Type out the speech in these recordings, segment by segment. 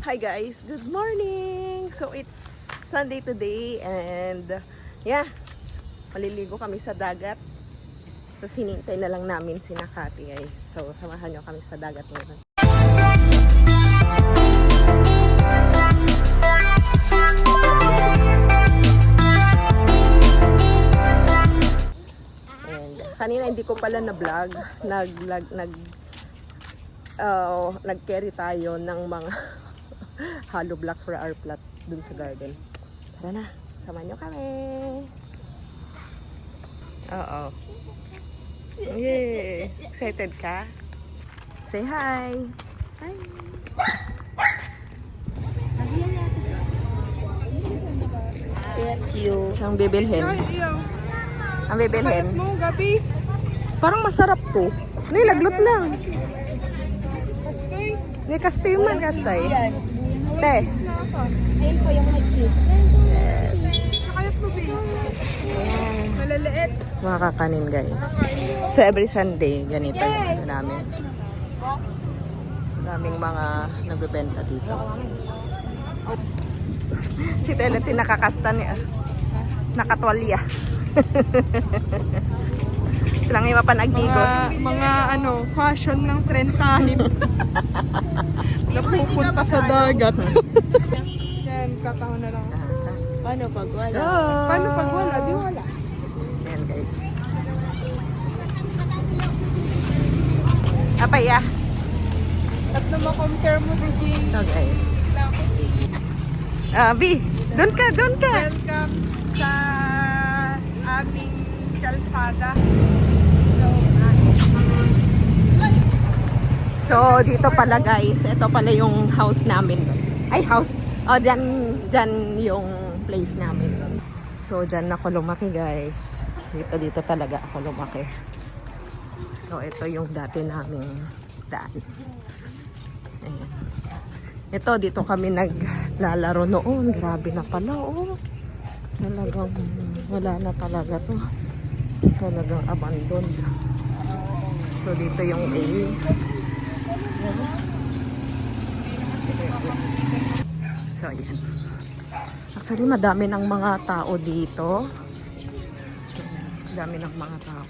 Hi guys, good morning! So it's Sunday today and yeah, maliligo kami sa dagat. Tapos hinintay na lang namin si Nakati guys. So samahan nyo kami sa dagat ngayon. And kanina hindi ko pala na vlog, nag-carry tayo ng mga hollow blocks for our plot dun sa garden. Tara na, samahan nyo kami. Oo. Yay! Excited ka? Say hi! Hi! Thank you. So, ang bibilhin. Ang bibilhin. Parang masarap to. Nilaglot lang. Ni kastoy man, kastoy. Te. Ayun po yung may cheese. Yes. Nakalap mo, babe. Malaliit. Mga kakanin guys. So every Sunday, ganito yung namin. Daming mga nagbebenta dito. Si Teleti nakakasta niya. Nakatwalya. Silang yung mapanagdigos. Mga fashion ng trentahin. Napupunta sa dagat. Yan, kataon na lang. Paano pag wala? Paano pag wala? Di wala. Ayan guys. Apaya. At na ma-compare mo din yung So guys. B, doon ka, doon ka. welcome sa aming kalsada. So, dito pala guys, ito pala yung house namin. Ay, house. Oh, dyan yung place namin. So, dyan ako lumaki guys. Dito talaga ako lumaki. So, ito yung dati naming daan. Ayan. Ito, dito kami naglalaro noon. Grabe na pala, oh. Talagang wala na talaga to. Talagang abandoned. So, dito yung A. So, ayan. Actually, madami ng mga tao dito. Madami ng mga tao.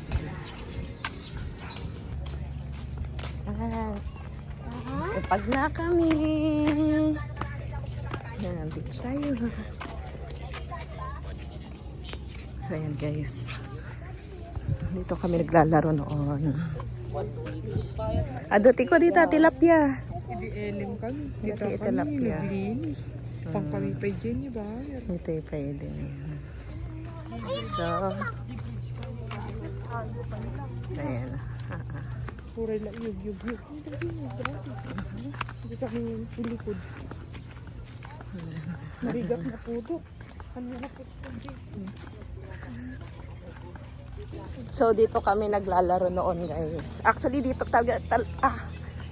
Kapag na kami. Ayan, dito tayo. So, ayan guys. Dito kami naglalaro noon. Aduti ko dito, tilapia. Hindi elim kami. Dito Dito kami tilapia. naglinis. Pang kami pa dyan niya ba? Ito yung pwede. So, ayan. Puray lang yug. Hindi kami ilikod. Marigat na puto. Kanina po. So, dito kami naglalaro noon, guys. Actually, dito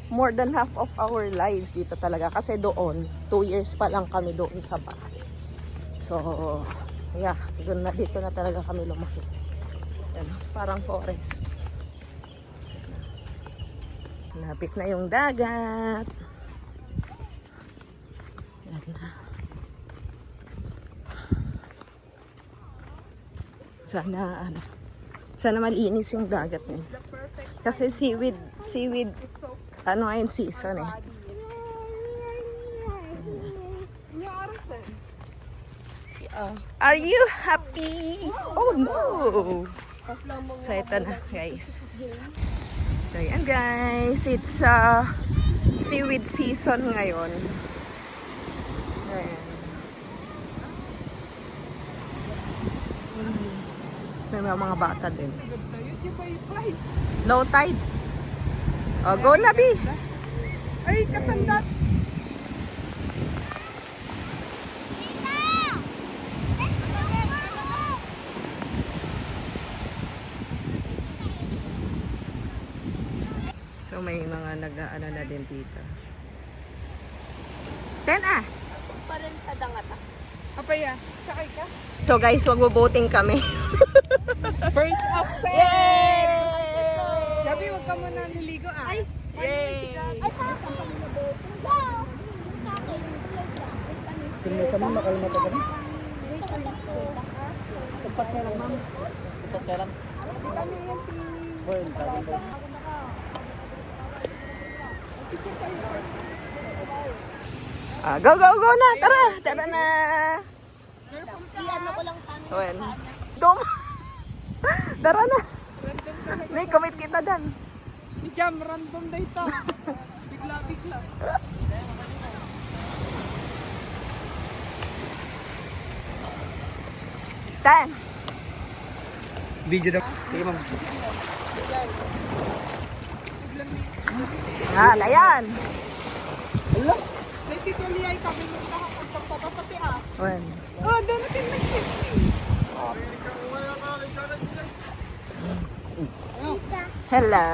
more than half of our lives dito talaga. Kasi doon, 2 years pa lang kami doon sa bahay. So, yeah, dito na talaga kami lumaki. Yan, parang forest. Lapit na yung dagat. Yan na. Sana malinis yung dagat niya. Kasi seaweed, ayun season eh. Are you happy? Oh no! So ito na guys. So yan guys, it's seaweed season ngayon. Ayan. May mga bata din. Low tide. Oh, go na, Bi. Ay, katanda. So may mga nag-ano na din dito. 10 ah. Parang kadangata. Apaya, sakay ka? So guys, magbo-boating kami. First of Yay! Gabi, huwag ka muna niligo ah. Ay! Yay! Ay, sa akin. Sa akin. Pinasa mo, nakalma ka rin. Tapat ka lang, ma'am. Tapat ka lang. Well, tabi ba? Go, go, go na! Tara! Tara na! Iyan ko lang sa amin. Well, dom! Tara na! Nay, commit kita dan. Ni Jam, random data. Bigla-bigla. Tan! Video na. Sige, ma'am. Layan! Ala! May tituloy ay kami magkakapagpapapa sa pira. Well, Oh, doon natin nag-50. hello!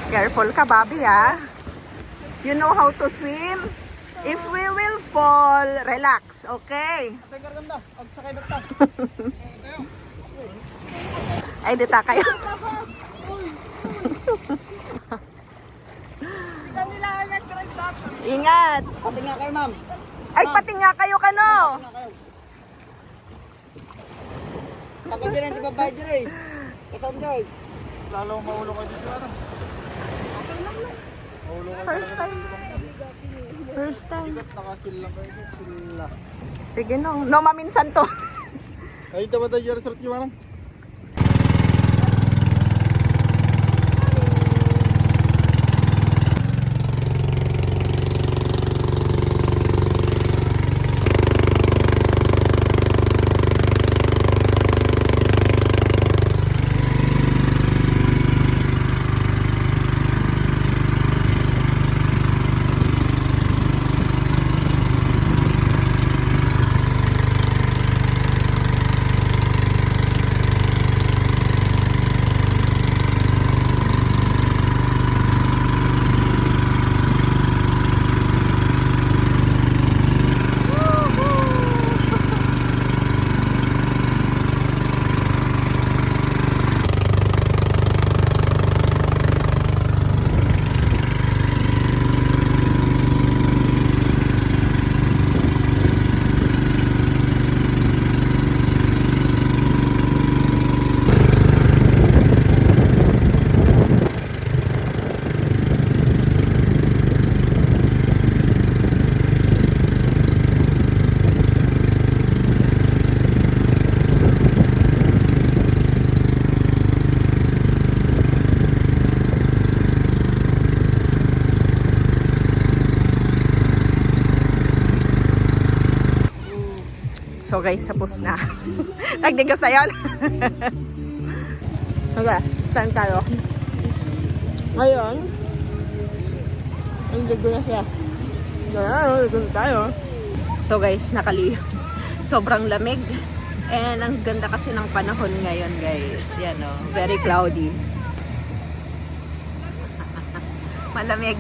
Careful ka, Bobby, ha? You know how to swim? If we will fall, relax, okay? Atay ka ganda. At sakay bata. Ay, dita kayo. Kami lang ang nag-try data. Ingat! Pati nga kayo, ma'am. Ay, pati nga kayo kano! Takot din ang tibabay dyan eh. Kasama dyan. Lalo maulong kayo dito. First time. First time. Nakakill lang kayo. Sila. Sige no. No, maminsan to. Ay, dapat tayo yung resort yung manang. So guys, tapos na. Nagdigas na yan. Okay, saan tayo? Ngayon, nagdigas na siya. Nagdigas tayo. So guys, sobrang lamig. And ang ganda kasi ng panahon ngayon guys. Yan o, very cloudy. Malamig.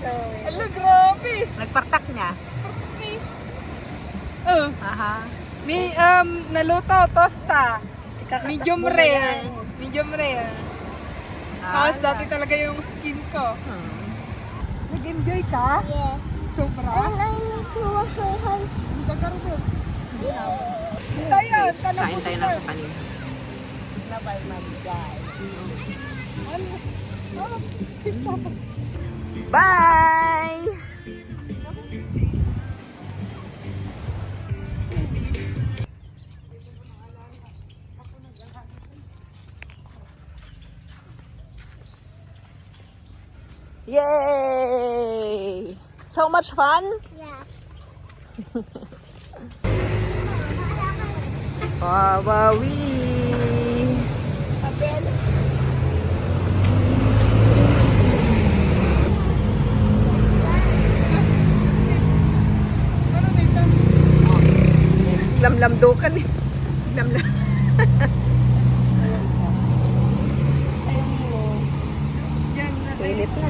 Ala, grabe. Nagpartak niya. Oh, Aha. may naluto, tosta. Medium rare. Medium rare. Tapos dati talaga yung skin ko. Nag-enjoy ka? Yes. Sobra. And I need to wash my hands. Gagaroon. Tayo, tanong Kain tayo ng kanina. Bye! Yay! So much fun? Yeah. Wawawi! Ano dito? Lamlamdukan eh. Lamlam. Yan na. Init na.